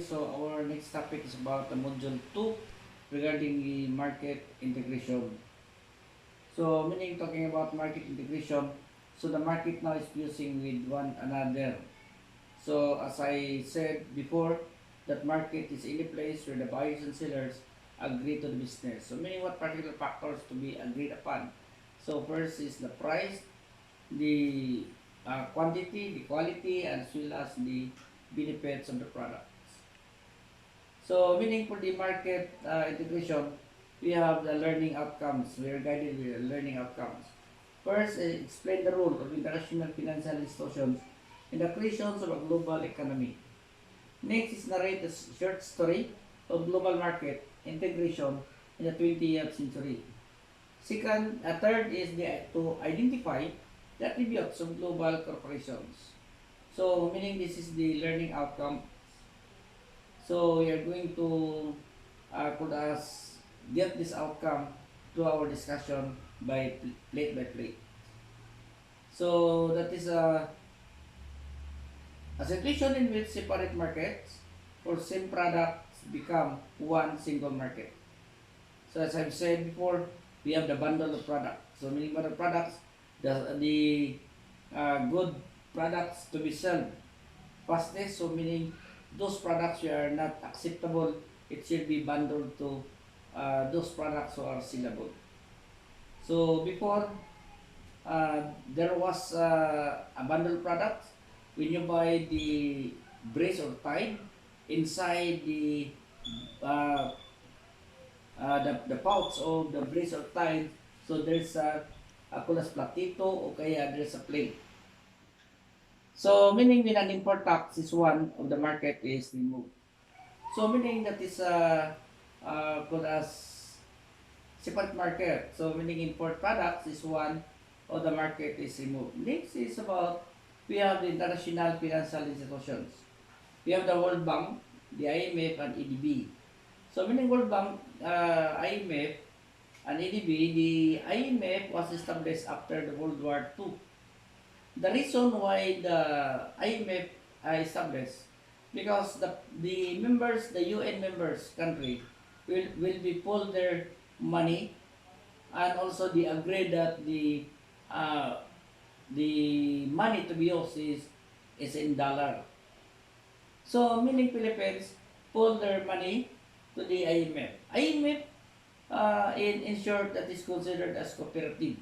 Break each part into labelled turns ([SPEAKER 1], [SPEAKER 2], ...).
[SPEAKER 1] So our next topic is about the module 2 regarding the market integration. So meaning talking about market integration, so the market now is fusing with one another. So as I said before, that market is any place where the buyers and sellers agree to the business. So meaning what particular factors to be agreed upon. So first is the price, the quantity, the quality, as well as the benefits of the product. So, meaning for the market integration, we have the learning outcomes. We are guided with the learning outcomes. First, explain the role of international financial institutions in the creations of a global economy. Next is narrate a short story of global market integration in the 20th century. Third is to identify the attributes of global corporations. So, meaning this is the learning outcome. So we are going to put us get this outcome to our discussion by plate by plate. So that is a situation in which separate markets for same products become one single market. So as I've said before, we have the bundle of products. So meaning bundle products, the good products to be sold fastest. So meaning those products which are not acceptable, it should be bundled to those products who are sellable. So before, there was a bundle product. When you buy the brace or tie, inside uh, the pouch of the brace or tie, so there's a kulas platito o kaya there's a plate. So meaning when an import tax is one of the market is removed. So meaning that is called as separate market. So meaning import products is one of the market is removed. Next is about we have the international financial institutions. We have the World Bank, the IMF and EDB. So meaning World Bank, IMF and EDB, the IMF was established after the World War II. The reason why the IMF established because the members, the UN members country will be pull their money and also they agree that the money to be used is in dollar. So meaning Philippines pull their money to the IMF. IMF in short that is considered as cooperative.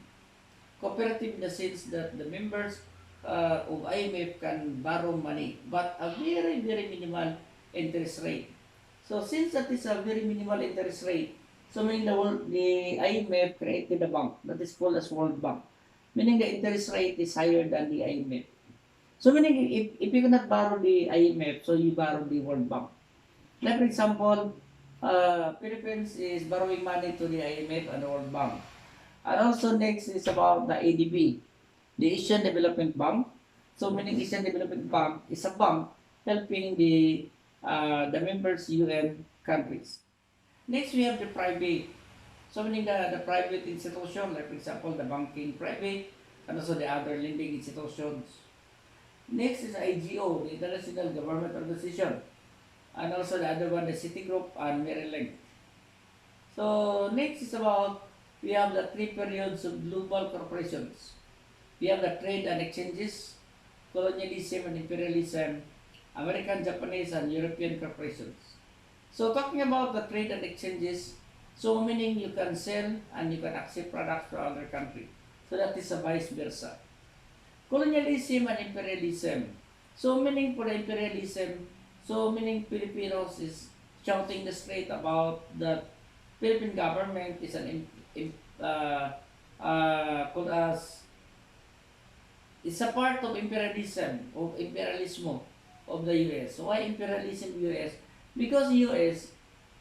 [SPEAKER 1] Cooperative in the sense that the members of IMF can borrow money but a very very minimal interest rate. So since that is a very minimal interest rate, so meaning the IMF created a bank that is called as World Bank, meaning the interest rate is higher than the IMF. So meaning if you cannot borrow the IMF, so you borrow the World Bank. Like for example, Philippines is borrowing money to the IMF and the World Bank. And also next is about the ADB, the Asian Development Bank. So meaning Asian Development Bank is a bank helping the members UN countries. Next we have the private. So meaning the private institution, like for example the banking private and also the other lending institutions. Next is IGO, the International Government Organization. And also the other one, the Citigroup and Maryland. So next is about we have the three periods of global corporations. We have the trade and exchanges, colonialism and imperialism, American, Japanese, and European corporations. So talking about the trade and exchanges, so meaning you can sell and you can accept products from other country. So that is a vice versa. Colonialism and imperialism. So meaning for the imperialism, so meaning Filipinos is shouting the straight about the Philippine government is an called as it's a part of imperialism of the US. So why imperialism US? Because US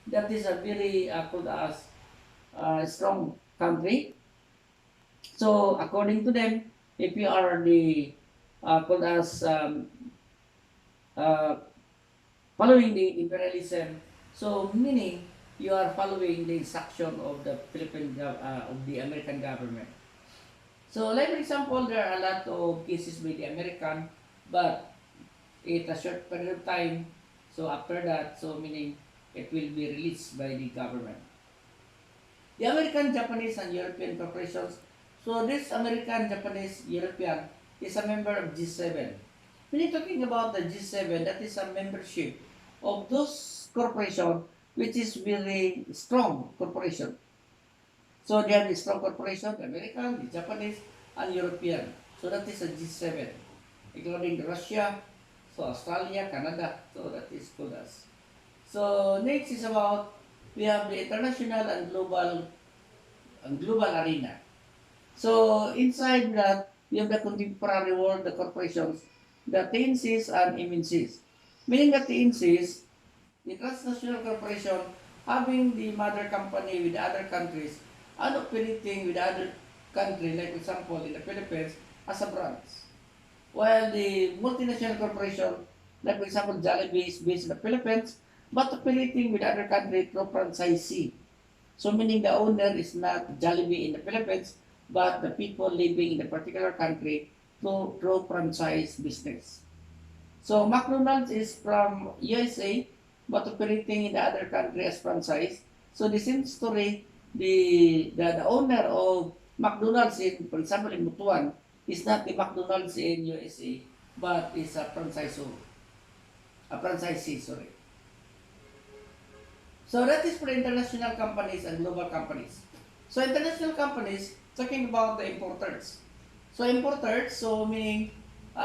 [SPEAKER 1] that is a very called as strong country. So according to them, if you are the called as uh, following the imperialism, so meaning you are following the instruction of the of the American government. So like for example, there are a lot of cases by the American, but in a short period of time, So after that, so meaning it will be released by the government. The American, Japanese, and European corporations. So this American, Japanese, European is a member of G7. When you're talking about the G7, that is a membership of those corporations which is very strong corporation. So they are the strong corporation, the American, the Japanese, and European. So that is a G7, including the Russia, so Australia, Canada. So that is called as. So next is about we have the international and global arena. So inside that we have the contemporary world, the corporations, the TNCs and MNCs. Meaning that TNCs, the transnational corporation, having the mother company with other countries and operating with other country, like for example in the Philippines, as a branch. While the multinational corporation, like for example Jollibee is based in the Philippines, but operating with other country through franchisee. So meaning the owner is not Jollibee in the Philippines, but the people living in the particular country through franchise business. So McDonald's is from USA, but operating in the other country as franchise. So the same story, the owner of McDonald's in, for example, in Butuan, is not the McDonald's in USA, but is a franchisee, sorry. So that is for international companies and global companies. So international companies, talking about the importers. So importers, so meaning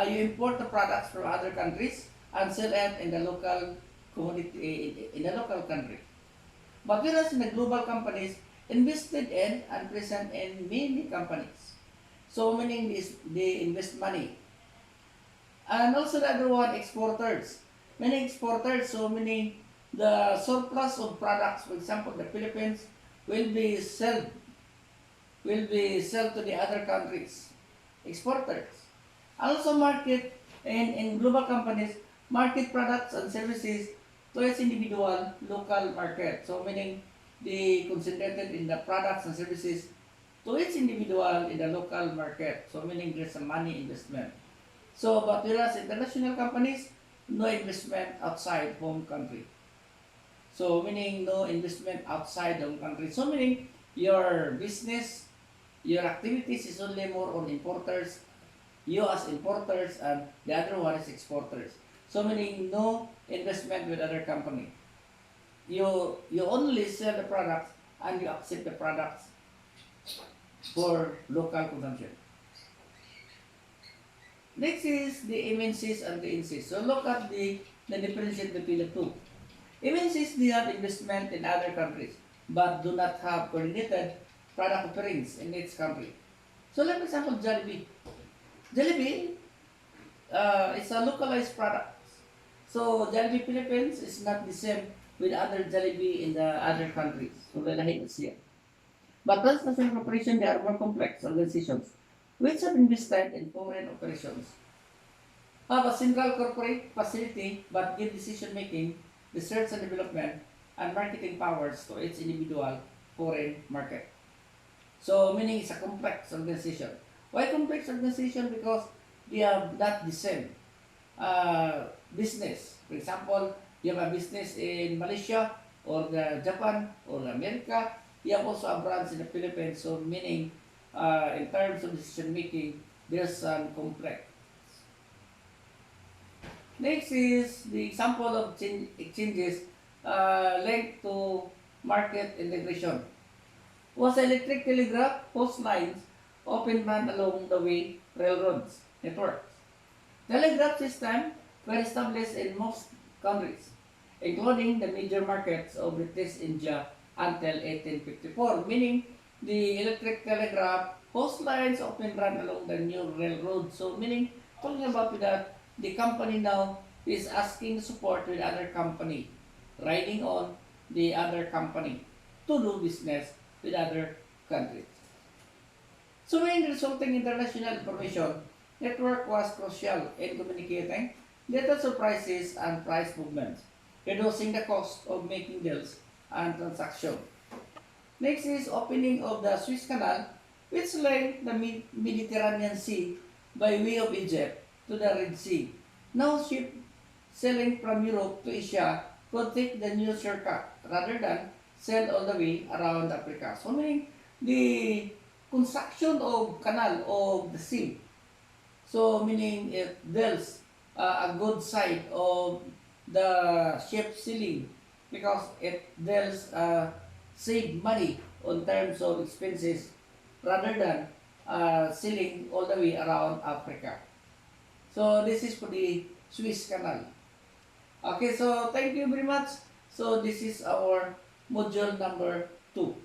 [SPEAKER 1] you import the products from other countries and sell it in the local community, in the local country. But whereas in the global companies, invested in and present in many companies. So meaning this, they invest money. And also the other one, exporters. Many exporters, so meaning the surplus of products, for example, the Philippines will be sold to the other countries. Exporters. Also market in global companies, market products and services to its individual local market. So meaning they concentrated in the products and services to its individual in the local market. So meaning there's a money investment. So but whereas international companies, no investment outside home country. So meaning no investment outside home country. So meaning your business, your activities is only more on importers, you as importers, and the other one is exporters. So meaning no investment with other company. You only sell the products and you accept the products for local consumption. Next is the MNCs and the NCs. So look at the difference between the two. MNCs, they have investment in other countries, but do not have coordinated product offerings in each country. So like for example, Jollibee. Jollibee is a localized product. So Jollibee Philippines is not the same with other Jollibee in the other countries. So lalahin siya. But transnational corporation, they are more complex organizations which have invested in foreign operations. Have a central corporate facility but give decision making, research and development, and marketing powers to its individual foreign market. So meaning it's a complex organization. Why complex organization? Because they are not the same business. For example, you have a business in Malaysia or Japan or America. You have also a branch in the Philippines. So meaning in terms of decision making, there's some complex. Next is the example of exchanges linked to market integration. Was electric telegraph post lines often run along the way railroads networks. Telegraph system were established in most countries, including the major markets of British India until 1854, meaning the electric telegraph post lines often run along the new railroad. So meaning, talking about that, the company now is asking support with other company, riding on the other company to do business with other countries. So when resulting international information network was crucial in communicating data surprises and price movements, reducing the cost of making deals and transactions. Next is opening of the Suez Canal, which linked the Mediterranean Sea by way of Egypt to the Red Sea. Now selling from Europe to Asia could take the new shortcut rather than sell all the way around Africa. So meaning the construction of canal of the sea. So meaning it deals a good side of the ship sailing because it deals save money on terms of expenses rather than sailing all the way around Africa. So this is for the Swiss Canal. Okay, so thank you very much. So this is our module number 2.